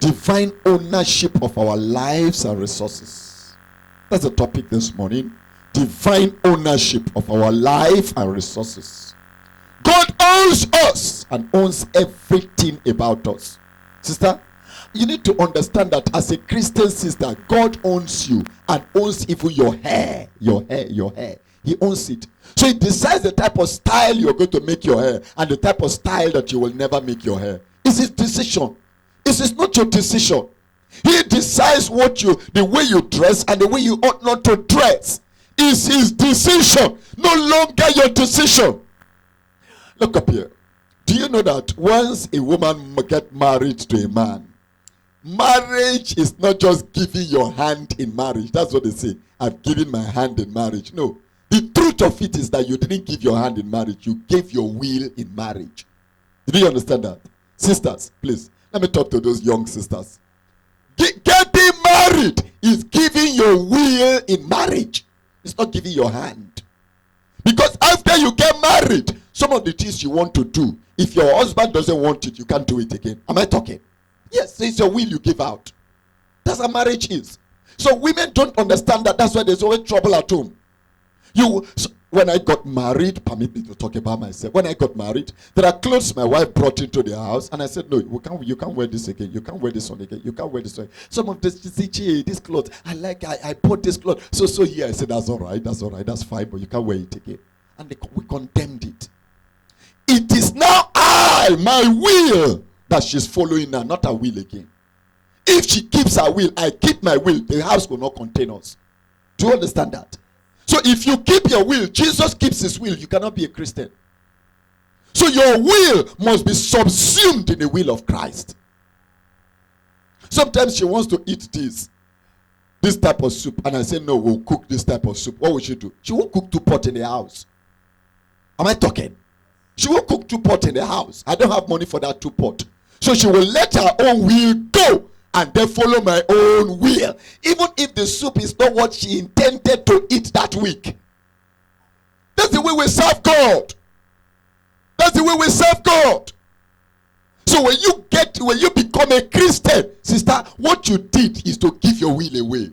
Divine ownership of our lives and resources. That's the topic this morning. Divine ownership of our life and resources. God owns us and owns everything about us. Sister, you need to understand that as a Christian sister, God owns you and owns even your hair. Your hair. He owns it. So he decides the type of style you're going to make your hair and the type of style that you will never make your hair. It's his decision. It is not your decision. He decides the way you dress and the way you ought not to dress. It's his decision, no longer your decision. Look up here. Do you know that once a woman gets married to a man, marriage is not just giving your hand in marriage. That's what they say. I've given my hand in marriage. No. The truth of it is that you didn't give your hand in marriage. You gave your will in marriage. Did you understand that? Sisters, please, let me talk to those young sisters. Getting married is giving your will in marriage. It's not giving your hand. Because after you get married, some of the things you want to do, if your husband doesn't want it, you can't do it again. Am I talking? Yes, it's your will you give out. That's how marriage is. So women don't understand that. That's why there's always trouble at home. When I got married, permit me to talk about myself. When I got married, there are clothes my wife brought into the house, and I said, no, you can't wear this again. You can't wear this one again. You can't wear this one. Some of this clothes, I bought this clothes. So here, I said, that's all right, that's fine, but you can't wear it again. And we condemned it. It is now my will, that she's following now, not her will again. If she keeps her will, I keep my will, the house will not contain us. Do you understand that? So if you keep your will, Jesus keeps his will, you cannot be a Christian. So your will must be subsumed in the will of Christ. Sometimes she wants to eat this type of soup, and I say, no, we'll cook this type of soup. What will she do? She won't cook 2 pots in the house. Am I talking? She won't cook 2 pots in the house. I don't have money for that 2 pot. So she will let her own will go and then follow my own will. Even if the soup is not what she intended to eat that week. That's the way we serve God. That's the way we serve God. So when you become a Christian, sister, what you did is to give your will away.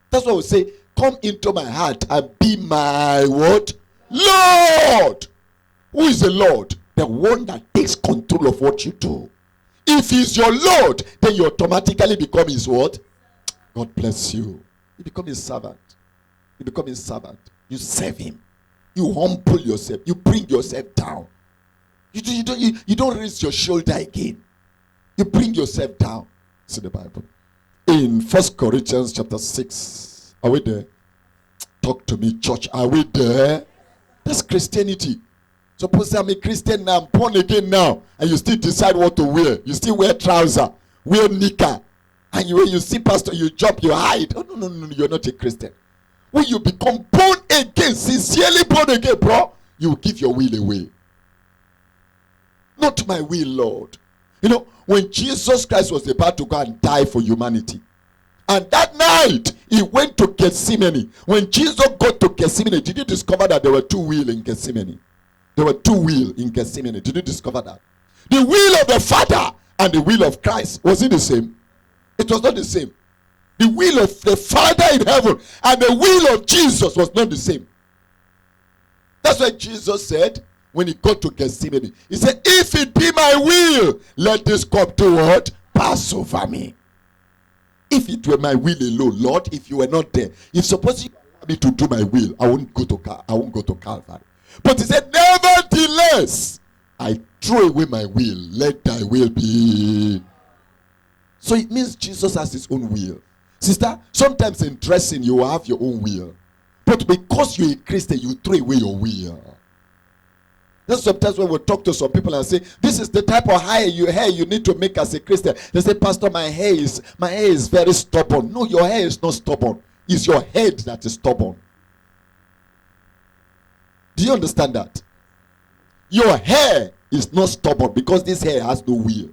That's why we say, come into my heart and be my what? Lord. Who is the Lord? The one that takes control of what you do. If he's your Lord, then you automatically become his what? God bless you. You become his servant. You become his servant. You serve him. You humble yourself. You bring yourself down. You don't raise your shoulder again. You bring yourself down. See the Bible. In 1 Corinthians chapter 6. Are we there? Talk to me, church. Are we there? That's Christianity. Suppose I'm a Christian now, I'm born again now, and you still decide what to wear. You still wear trouser, wear knicker, and when you see pastor, you jump, you hide. Oh, no, you're not a Christian. When you become born again, sincerely born again, bro, you give your will away. Not my will, Lord. You know, when Jesus Christ was about to go and die for humanity, and that night, he went to Gethsemane. When Jesus got to Gethsemane, did you discover that there were 2 wills in Gethsemane? There were 2 wills in Gethsemane. Did you discover that? The will of the Father and the will of Christ. Was it the same? It was not the same. The will of the Father in heaven and the will of Jesus was not the same. That's why Jesus said, when he got to Gethsemane, he said, if it be my will, let this cup to what? Pass over me. If it were my will alone, Lord, if you were not there, if suppose you allow me to do my will, I won't go to Calvary. But he said, nevertheless, I throw away my will. Let thy will be. So it means Jesus has his own will. Sister, sometimes in dressing, you have your own will. But because you're a Christian, you throw away your will. That's sometimes when we talk to some people and say, this is the type of hair you need to make as a Christian. They say, Pastor, my hair is very stubborn. No, your hair is not stubborn. It's your head that is stubborn. Do you understand that? Your hair is not stubborn because this hair has no will.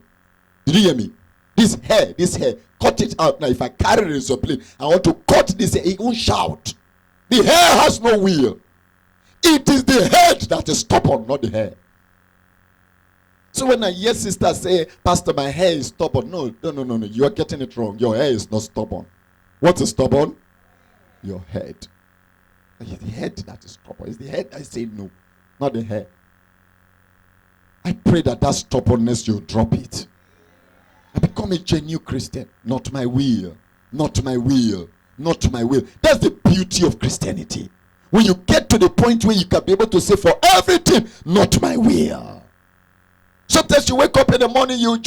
Did you hear me? This hair, cut it out. Now, if I carry it to plane, I want to cut this hair, it won't shout. The hair has no will. It is the head that is stubborn, not the hair. So when I hear sisters say, Pastor, my hair is stubborn. No. You are getting it wrong. Your hair is not stubborn. What is stubborn? Your head. It's the head that is stubborn. It's the head I say no, not the hair. I pray that stubbornness, you drop it. I become a genuine Christian. Not my will. Not my will. Not my will. That's the beauty of Christianity. When you get to the point where you can be able to say for everything, not my will. Sometimes you wake up in the morning, you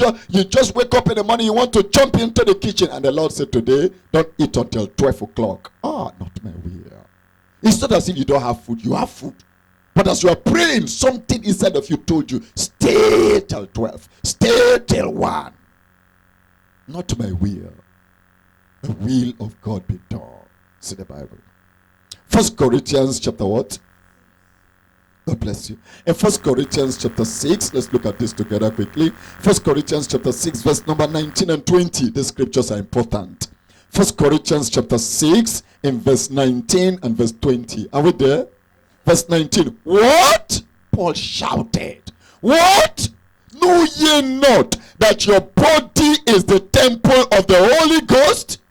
just wake up in the morning, you want to jump into the kitchen, and the Lord said, today, don't eat until 12 o'clock. Not my will. It's not as if you don't have food. You have food. But as you are praying, something inside of you told you, stay till 12. Stay till 1. Not my will. The will of God be done. See the Bible. 1 Corinthians chapter what? God bless you. In 1 Corinthians chapter 6, let's look at this together quickly. 1 Corinthians chapter 6, verse number 19 and 20. The scriptures are important. 1 Corinthians chapter 6, in verse 19 and verse 20. Are we there? Verse 19. What? Paul shouted. What? Know ye not that your body is the temple of the Holy Ghost,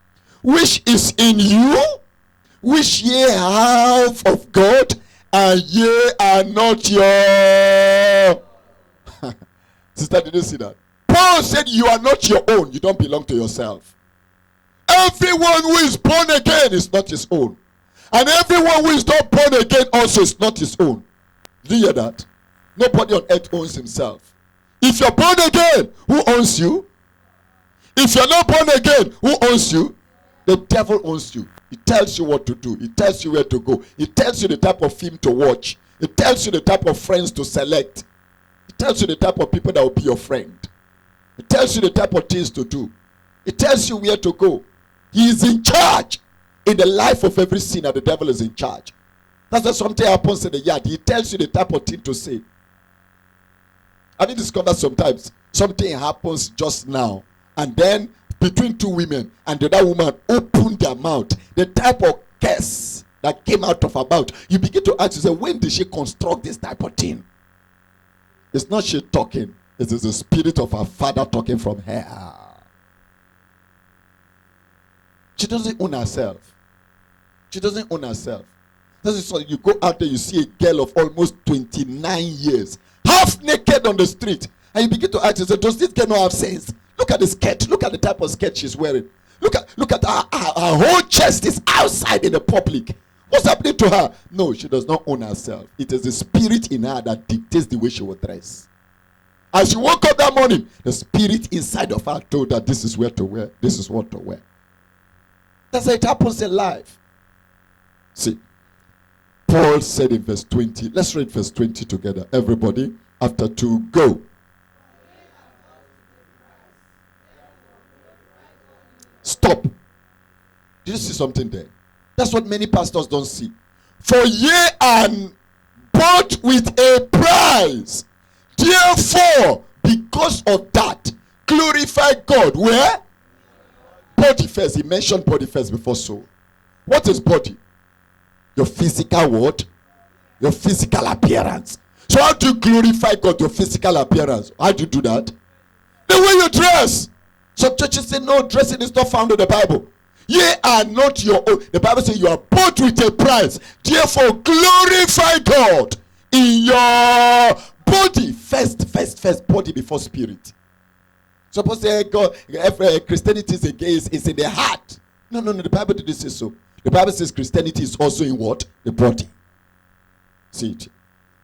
which is in you, which ye have of God, and ye are not your... Sister, did you see that? Paul said you are not your own. You don't belong to yourself. Everyone who is born again is not his own. And everyone who is not born again also is not his own. Do you hear that? Nobody on earth owns himself. If you're born again, who owns you? If you're not born again, who owns you? The devil owns you. He tells you what to do. He tells you where to go. He tells you the type of film to watch. He tells you the type of friends to select. He tells you the type of people that will be your friend. He tells you the type of things to do. He tells you where to go. He is in charge. In the life of every sinner, the devil is in charge. That's why something happens in the yard. He tells you the type of thing to say. Have you discovered sometimes something happens just now, and then between two women, and the other woman opened their mouth, the type of curse that came out of her mouth, you begin to ask yourself, when did she construct this type of thing? It's not she talking. It is the spirit of her father talking from her. She doesn't own herself. She doesn't own herself. This is so you go out there, you see a girl of almost 29 years, half naked on the street, and you begin to ask yourself, does this girl not have sense? Look at the skirt. Look at the type of skirt she's wearing. Look at her whole chest is outside in the public. What's happening to her? No, she does not own herself. It is the spirit in her that dictates the way she will dress. As she woke up that morning, the spirit inside of her told her this is where to wear, this is what to wear. That's how it happens in life. See, Paul said in verse 20, let's read verse 20 together. Everybody, after 2, go. Stop. Did you see something there? That's what many pastors don't see. For ye are bought with a price. Therefore, because of that, glorify God. Where? Body first. He mentioned body first before soul. What is body? Your physical what? Your physical appearance. So how do you glorify God? Your physical appearance. How do you do that? The way you dress. Some churches say no, dressing is not found in the Bible. Ye are not your own. The Bible says you are bought with a price. Therefore, glorify God in your body. First body before spirit. Suppose God, Christianity is in the heart. No. The Bible didn't say so. The Bible says Christianity is also in what? The body. See it.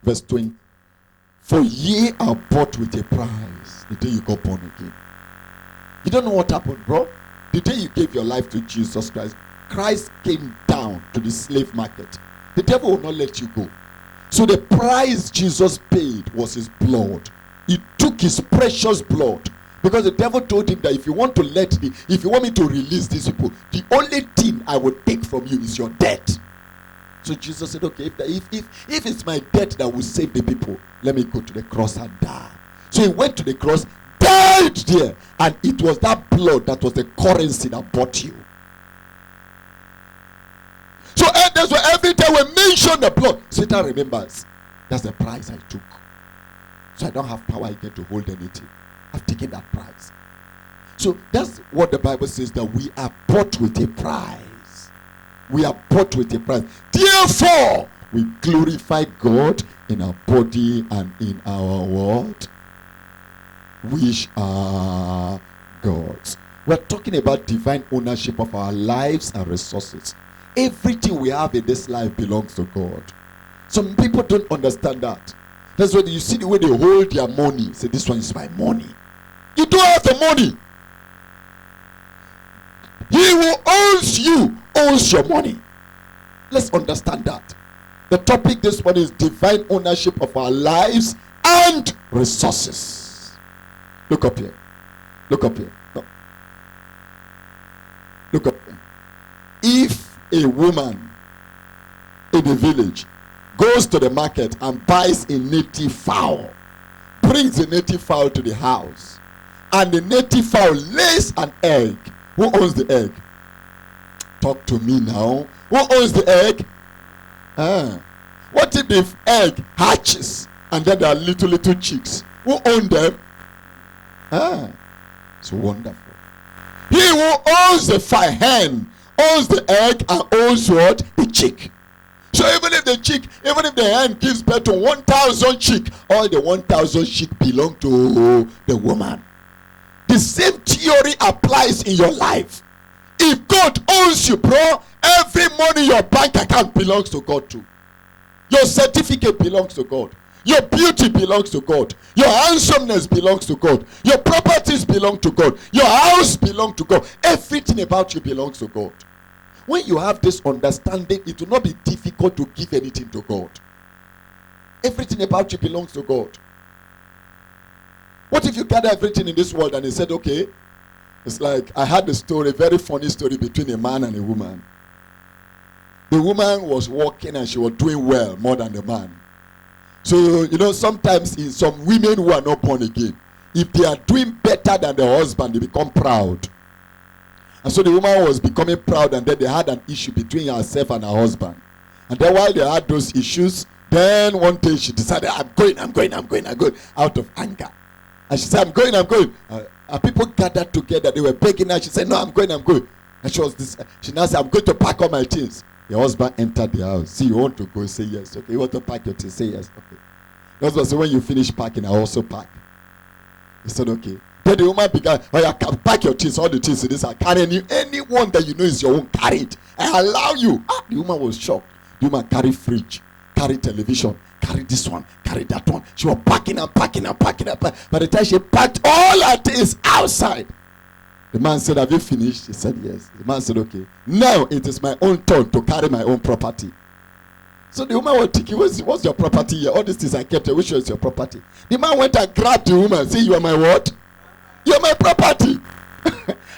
Verse 20. For ye are bought with a price the day you got born again. You don't know what happened, bro. The day you gave your life to Jesus Christ, Christ came down to the slave market. The devil will not let you go. So the price Jesus paid was his blood. He took his precious blood. Because the devil told him that if you want me to release these people, the only thing I will take from you is your death. So Jesus said, okay, if it's my death that will save the people, let me go to the cross and die. So he went to the cross, died there, and it was that blood that was the currency that bought you. So that's why every time we mention the blood, Satan remembers. That's the price I took. So I don't have power again to hold anything. I've taken that price. So that's what the Bible says, that we are bought with a price. We are bought with a price. Therefore, we glorify God in our body and in our what? Which are God's. We're talking about divine ownership of our lives and resources. Everything we have in this life belongs to God. Some people don't understand that. That's why you see the way they hold their money. Say, this one is my money. You don't have the money. He who owns you owns your money. Let's understand that. The topic this morning is divine ownership of our lives and resources. Look up here. Look up here. No. Look up here. If a woman in the village goes to the market and buys a native fowl, brings the native fowl to the house, and the native fowl lays an egg, who owns the egg? Talk to me now. Who owns the egg? What if the egg hatches and then there are little chicks? Who own them? So wonderful. He who owns the hen owns the egg and owns what? The chick. So even if the hen gives birth to 1,000 chick, all the 1,000 chick belong to the woman. The same theory applies in your life. If God owns you, bro, every money in your bank account belongs to God too. Your certificate belongs to God. Your beauty belongs to God. Your handsomeness belongs to God. Your properties belong to God. Your house belongs to God. Everything about you belongs to God. When you have this understanding, it will not be difficult to give anything to God. Everything about you belongs to God. What if you gather everything in this world and he said, okay, it's like I had a story, a very funny story between a man and a woman. The woman was working and she was doing well more than the man. So, sometimes in some women who are not born again, if they are doing better than the husband, they become proud. And so the woman was becoming proud, and then they had an issue between herself and her husband. And then while they had those issues, then one day she decided, I'm going, out of anger. And she said, I'm going. And people gathered together. They were begging her. She said, no, I'm going. And she now said, I'm going to pack all my things. The husband entered the house. See, you want to go? Say yes. Okay. You want to pack your things? Say yes. Okay. The husband said, when you finish packing, I also pack. He said, okay. Then the woman began, pack your things, all the things in this. I carry anyone that you know is your own, carry it. I allow you. The woman was shocked. The woman carried fridge, carried television, carried this one, carried that one. She was packing. By the time she packed all her things outside, the man said, have you finished? She said, yes. The man said, okay. Now it is my own turn to carry my own property. So the woman was thinking, what's your property here? All these things I kept here, which one is your property? The man went and grabbed the woman and said, you are my what? You're my property.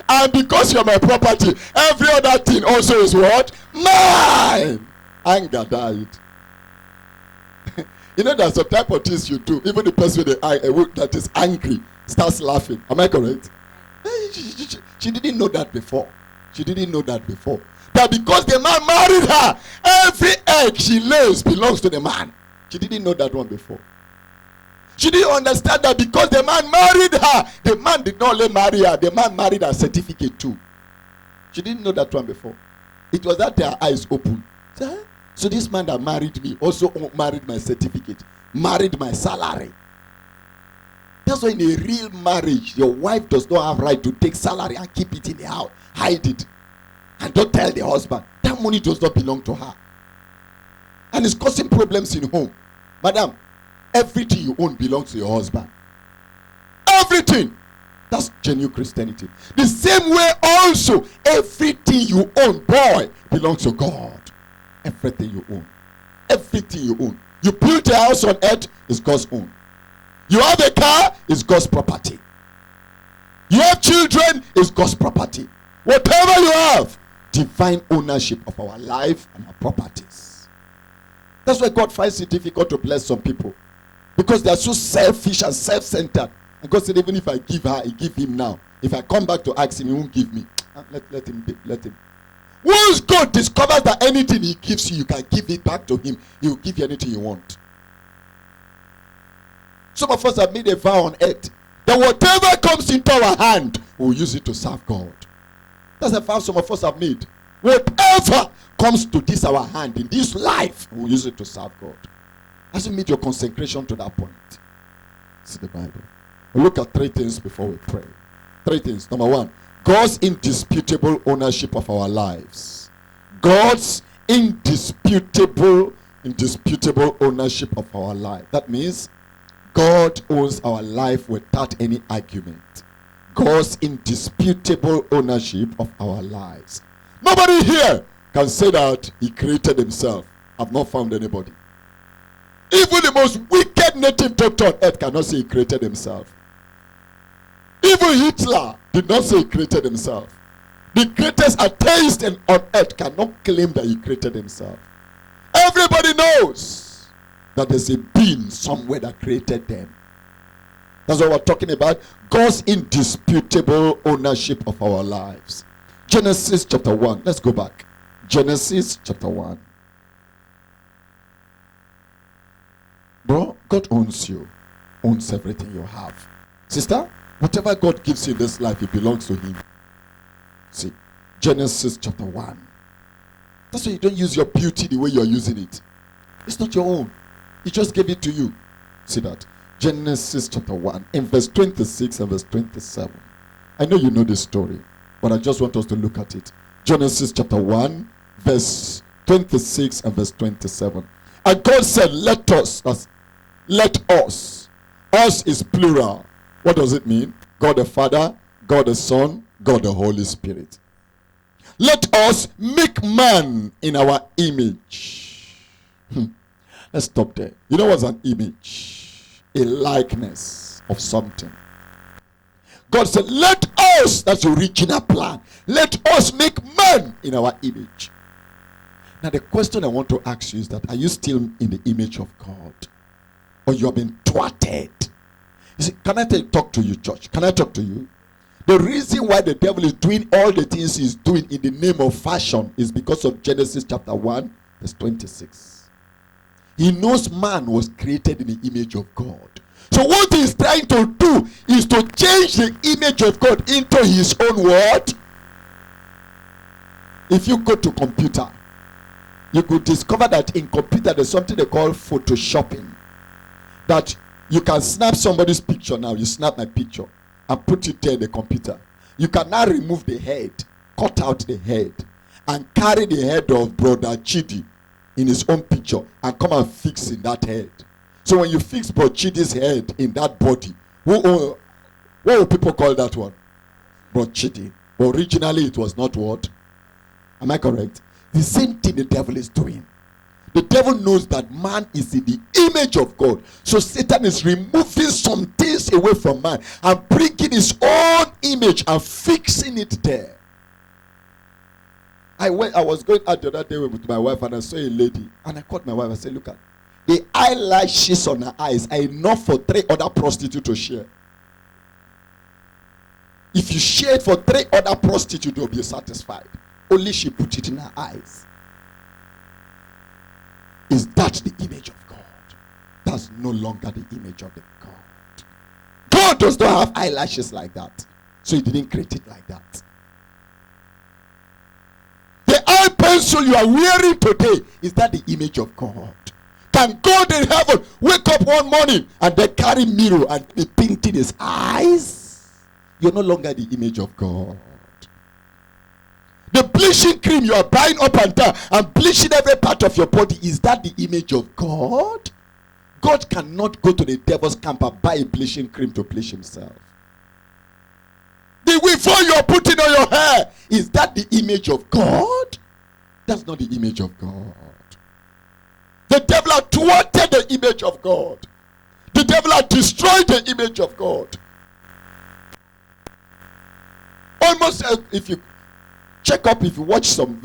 And because you're my property, every other thing also is what? Mine. Anger died. There's some type of things you do. Even the person that is angry starts laughing. Am I correct? She didn't know that before. That because the man married her, every egg she lays belongs to the man. She didn't know that one before. She didn't understand that because the man married her, the man did not only marry her, the man married her certificate too. She didn't know that one before. It was that her eyes opened. So this man that married me also married my certificate, married my salary. That's why in a real marriage, your wife does not have right to take salary and keep it in the house, hide it, and don't tell the husband. That money does not belong to her. And it's causing problems in home. Madam, everything you own belongs to your husband. Everything. That's genuine Christianity. The same way also, everything you own, boy, belongs to God. Everything you own. Everything you own. You built a house on earth, is God's own. You have a car, is God's property. You have children, is God's property. Whatever you have, divine ownership of our life and our properties. That's why God finds it difficult to bless some people. Because they are so selfish and self-centered. And God said, even if I give her, I give him now. If I come back to ask him, he won't give me. Let him. Once God discovers that anything he gives you, you can give it back to him. He will give you anything you want. Some of us have made a vow on earth that whatever comes into our hand, we'll use it to serve God. That's a vow some of us have made. Whatever comes to this our hand in this life, we'll use it to serve God. Hasn't made your consecration to that point. See the Bible. We'll look at three things before we pray. Three things. Number one, God's indisputable ownership of our lives. God's indisputable ownership of our life. That means God owns our life without any argument. God's indisputable ownership of our lives. Nobody here can say that he created himself. I've not found anybody. Even the most wicked native doctor on earth cannot say he created himself. Even Hitler did not say he created himself. The greatest atheist on earth cannot claim that he created himself. Everybody knows that there's a being somewhere that created them. That's what we're talking about. God's indisputable ownership of our lives. Genesis chapter 1. Let's go back. Genesis chapter 1. Bro, God owns you. Owns everything you have. Sister, whatever God gives you in this life, it belongs to him. See, Genesis chapter 1. That's why you don't use your beauty the way you're using it. It's not your own. He just gave it to you. See that? Genesis chapter 1 in verse 26 and verse 27. I know you know this story, but I just want us to look at it. Genesis chapter 1 verse 26 and verse 27. And God said, let us. Us is plural. What does it mean? God the Father, God the Son, God the Holy Spirit. Let us make man in our image. Let's stop there. You know what's an image? A likeness of something. God said, let us, that's the original plan. Let us make man in our image. Now the question I want to ask you is that, are you still in the image of God? Or you have been thwarted? You see, can I talk to you, church? Can I talk to you? The reason why the devil is doing all the things he's doing in the name of fashion is because of Genesis chapter 1 verse 26. He knows man was created in the image of God. So what he's trying to do is to change the image of God into his own word. If you go to computer, you could discover that in computer there's something they call photoshopping. That you can snap somebody's picture now. You snap my picture and put it there in the computer. You can now remove the head, cut out the head, and carry the head of Brother Chidi in his own picture and come and fix in that head. So when you fix Brother Chidi's head in that body, what will people call that one? Brother Chidi. But originally it was not what? Am I correct? The same thing the devil is doing. The devil knows that man is in the image of God. So Satan is removing some things away from man and bringing his own image and fixing it there. I was going out the other day with my wife and I saw a lady and I called my wife and said, look at the eyelashes on her eyes are enough for 3 other prostitutes to share. If you share it for 3 other prostitutes, they'll be satisfied. Only she put it in her eyes. Is that the image of God? That's no longer the image of the God. God does not have eyelashes like that. So he didn't create it like that. The eye pencil you are wearing today, is that the image of God? Can God in heaven wake up one morning and then carry mirror and be painting his eyes? You're no longer the image of God. The bleaching cream you are buying up and down and bleaching every part of your body, is that the image of God? God cannot go to the devil's camp and buy a bleaching cream to bleach himself. The weave you are putting on your hair, is that the image of God? That's not the image of God. The devil has thwarted the image of God. The devil has destroyed the image of God. Almost if you check up, if you watch some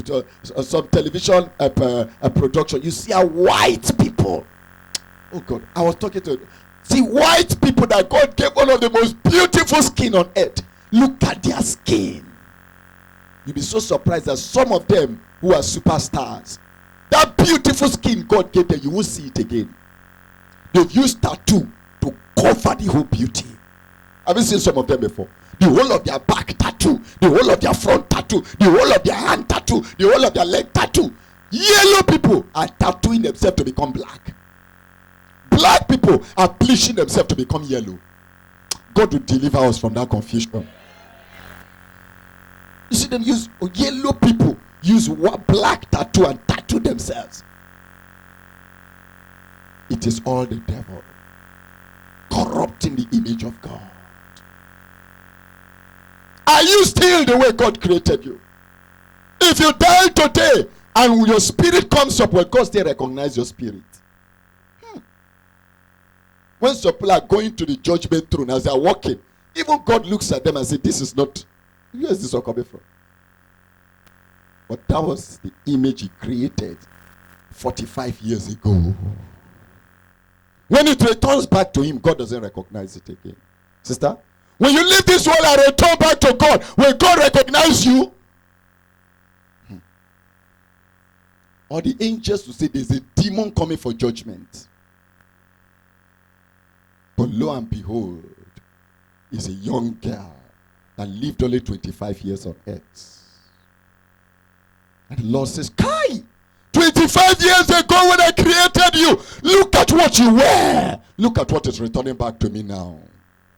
television production, you see a white people. Oh God, I was talking to see white people that God gave one of the most beautiful skin on earth. Look at their skin. You'll be so surprised that some of them who are superstars, that beautiful skin God gave them, you won't see it again. They've used tattoo to cover the whole beauty. Have you seen some of them before? The whole of their back tattoo, the whole of their front tattoo, the whole of their hand tattoo, the whole of their leg tattoo. Yellow people are tattooing themselves to become black. Black people are bleaching themselves to become yellow. God will deliver us from that confusion. You see them use yellow people use black tattoo and tattoo themselves. It is all the devil corrupting the image of God. Are you still the way God created you? If you die today and your spirit comes up, will God still recognize your spirit? When some people are going to the judgment throne as they are walking, even God looks at them and says, this is not, where is this all coming from? But that was the image he created 45 years ago. When it returns back to him, God doesn't recognize it again. Sister, when you leave this world and return back to God, will God recognize you? Or the angels will say there's a demon coming for judgment. But lo and behold, is a young girl that lived only 25 years on earth. And the Lord says, Kai, 25 years ago when I created you, look at what you were. Look at what is returning back to me now.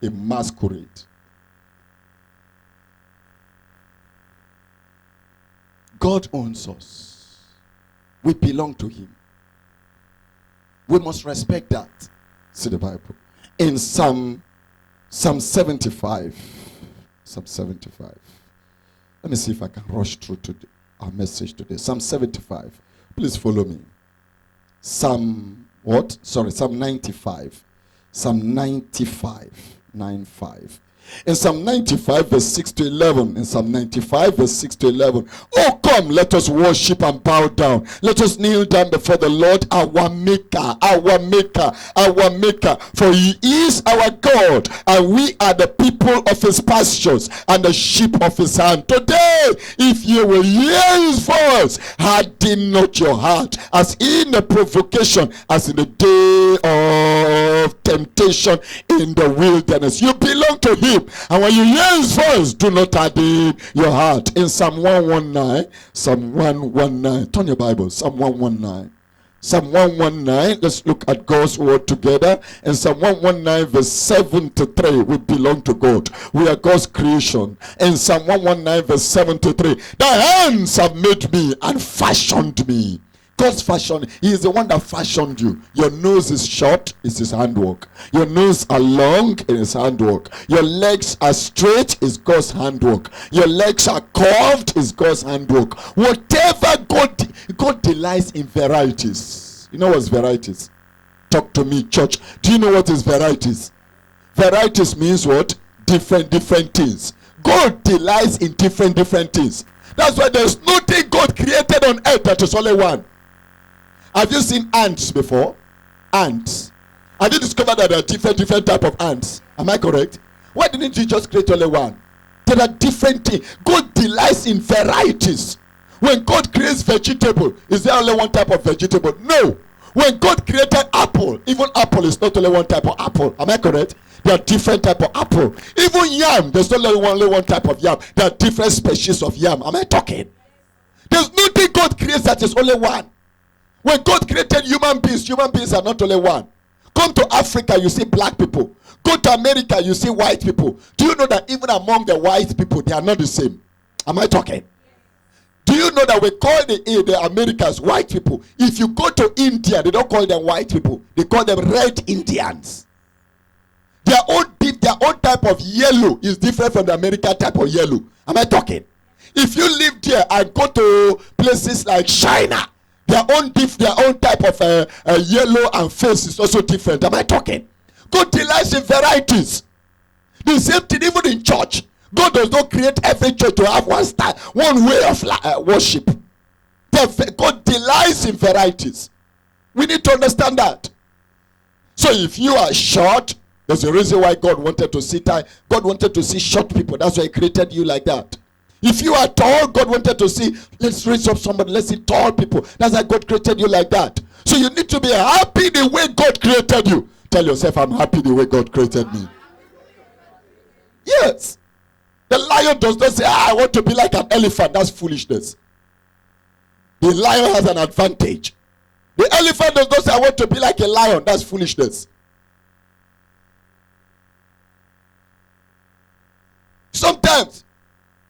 A masquerade. God owns us. We belong to him. We must respect that. See the Bible. In Psalm 75. Psalm 75. Let me see if I can rush through to our message today. Psalm 75. Please follow me. Psalm 95. Psalm 95. 9:5. In Psalm 95 verse 6 to 11. In Psalm 95 verse 6 to 11. Oh, come, let us worship and bow down. Let us kneel down before the Lord, our maker, our maker, our maker. For he is our God, and we are the people of his pastures and the sheep of his hand. Today, if you will hear his voice, harden not your heart, as in the provocation, as in the day of temptation in the wilderness. You belong to him. And when you hear his voice, do not harden your heart. In Psalm 119, Psalm 119, turn your Bible, Psalm 119. Psalm 119, let's look at God's word together. In Psalm 119 verse 7 to 3, we belong to God. We are God's creation. In Psalm 119 verse 7 to 3, thy hands have made me and fashioned me. God's fashion, he is the one that fashioned you. Your nose is short, it's his handwork. Your nose are long, it is handwork. Your legs are straight, it's God's handwork. Your legs are curved, it's God's handwork. Whatever God delights in varieties. You know what's varieties? Talk to me, church. Do you know what is varieties? Varieties means what? Different things. God delights in different things. That's why there's nothing God created on earth that is only one. Have you seen ants before? Ants. Have you discovered that there are different type of ants? Am I correct? Why didn't you just create only one? There are different things. God delights in varieties. When God creates vegetable, is there only one type of vegetable? No. When God created apple, even apple is not only one type of apple. Am I correct? There are different type of apple. Even yam, there's not only one type of yam. There are different species of yam. Am I talking? There's nothing God creates that is only one. When God created human beings are not only one. Come to Africa, you see black people. Go to America, you see white people. Do you know that even among the white people, they are not the same? Am I talking? Do you know that we call the Americans white people? If you go to India, they don't call them white people. They call them red Indians. Their own type of yellow is different from the American type of yellow. Am I talking? If you live there and go to places like China, their own type of yellow and face is also different. Am I talking? God delights in varieties. The same thing even in church. God does not create every church to have one style, one way of worship. God delights in varieties. We need to understand that. So if you are short, there's a reason why God wanted to see God wanted to see short people. That's why he created you like that. If you are tall, God wanted to see, let's raise up somebody, let's see tall people. That's why God created you like that. So you need to be happy the way God created you. Tell yourself, I'm happy the way God created me. Yes. The lion does not say, I want to be like an elephant. That's foolishness. The lion has an advantage. The elephant does not say, I want to be like a lion. That's foolishness. Sometimes,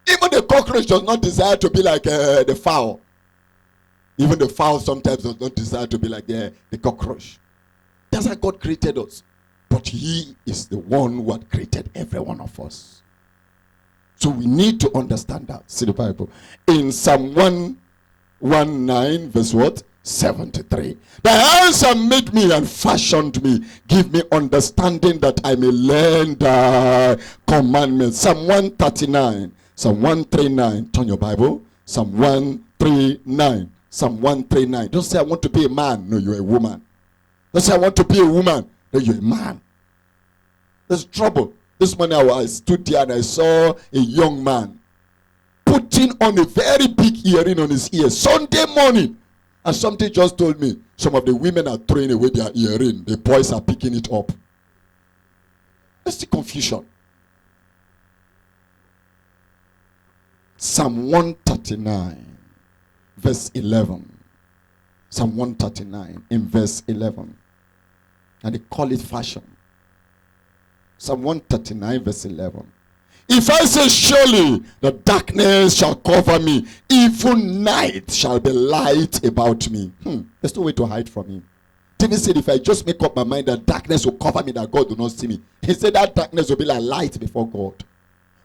even the cockroach does not desire to be like the fowl. Even the fowl sometimes does not desire to be like the cockroach. That's how God created us. But he is the one who had created every one of us. So we need to understand that. See the Bible. In Psalm 119, verse what? 73. The hands have made me and fashioned me. Give me understanding that I may learn thy commandments. Psalm 139. Psalm 139. Turn your Bible. Psalm 139. Psalm 139. Don't say I want to be a man. No, you're a woman. Don't say I want to be a woman. No, you're a man. There's trouble. This morning I stood there and I saw a young man putting on a very big earring on his ear Sunday morning. And something just told me, some of the women are throwing away their earring. The boys are picking it up. That's the confusion. Psalm 139, verse 11. Psalm 139 in verse 11. And they call it fashion. Psalm 139, verse 11. If I say, surely the darkness shall cover me, even night shall be light about me. There's no way to hide from him. David said, if I just make up my mind that darkness will cover me, that God will not see me. He said that darkness will be like light before God.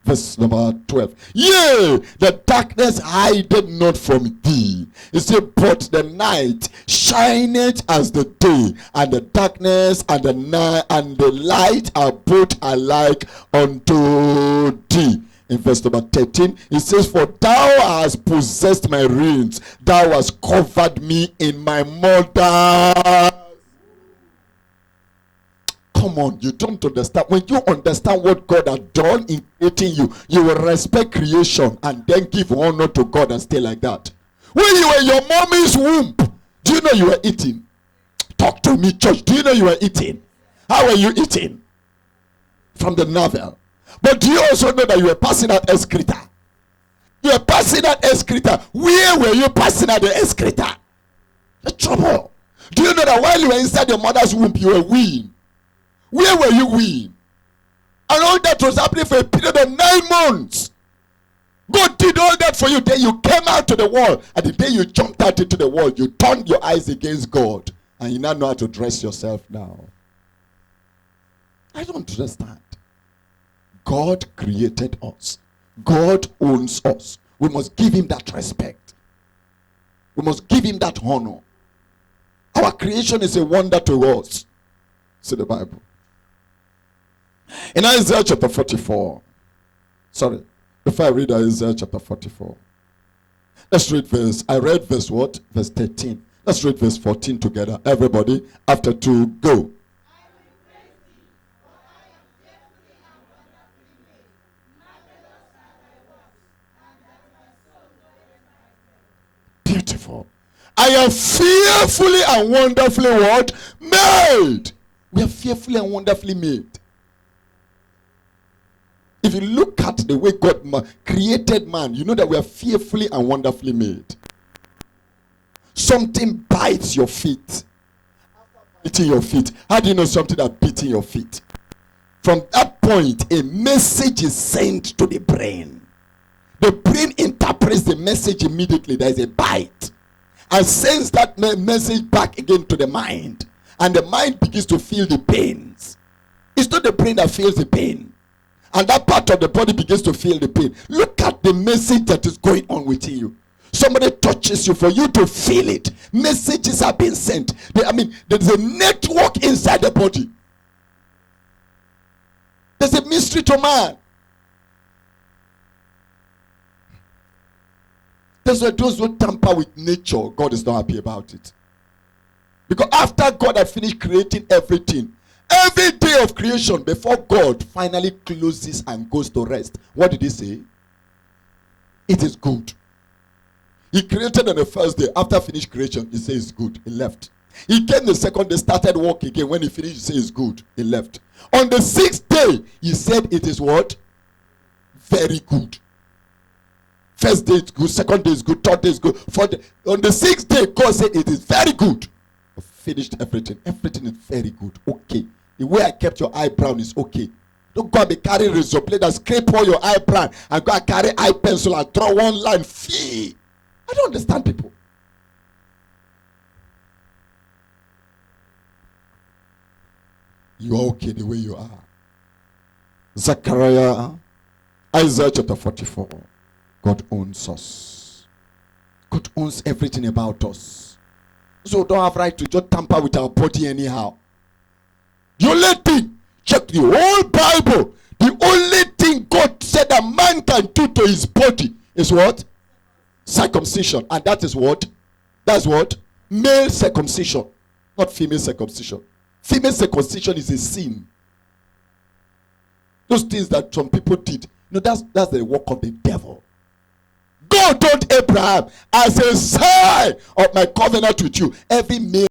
Verse number 12. Yea, the darkness hideth not from thee. He said, but the night shineth as the day, and the darkness and the night and the light are both alike unto thee. In verse number 13, it says, for thou hast possessed my reins, thou hast covered me in my mother. Come on, you don't understand. When you understand what God has done in creating you, you will respect creation and then give honor to God and stay like that. When you were in your mommy's womb, do you know you were eating? Talk to me, church. Do you know you were eating? How were you eating? From the navel. But do you also know that you were passing out excreta? You were passing out excreta. Where were you passing out the excreta? The trouble. Do you know that while you were inside your mother's womb, you were weaned? Where were you weaned? And all that was happening for a period of 9 months. God did all that for you. Then you came out to the world. And the day you jumped out into the world, you turned your eyes against God. And you now know how to dress yourself now. I don't understand. God created us. God owns us. We must give him that respect. We must give him that honor. Our creation is a wonder to us. See the Bible. In Isaiah chapter 44. Sorry. Before I read Isaiah chapter 44. Let's read verse. I read verse what? Verse 13. Let's read verse 14 together. Everybody. After 2, go. Beautiful. I am fearfully and wonderfully what? Made. We are fearfully and wonderfully made. If you look at the way God created man, you know that we are fearfully and wonderfully made. Something bites your feet. Beating your feet. How do you know something that beating your feet? From that point, a message is sent to the brain. The brain interprets the message immediately. There is a bite. And sends that message back again to the mind. And the mind begins to feel the pains. It's not the brain that feels the pain. And that part of the body begins to feel the pain. Look at the message that is going on within you. Somebody touches you for you to feel it. Messages are being sent. There's a network inside the body. There's a mystery to man. That's why those who tamper with nature, God is not happy about it. Because after God had finished creating everything, every day of creation, before God finally closes and goes to rest, what did he say? It is good. He created on the first day. After finished creation, he says it's good. He left. He came the second day, started work again. When he finished, he said it's good. He left. On the sixth day, he said it is what? Very good. First day is good, second day is good, third day is good, fourth day. On the sixth day, God said it is very good. I finished everything. Everything is very good. Okay. The way I kept your eyebrow is okay. Don't go and be carrying razor blade and scrape all your eyebrow and go and carry eye pencil and draw one line. Fee. I don't understand people. You are okay the way you are. Zechariah, Isaiah chapter 44. God owns us. God owns everything about us. So don't have right to just tamper with our body anyhow. The only thing, check the whole Bible. The only thing God said a man can do to his body is what? Circumcision. And that is what? That's what? Male circumcision, not female circumcision. Female circumcision is a sin. Those things that some people did, that's the work of the devil. God told Abraham, as a sign of my covenant with you, every male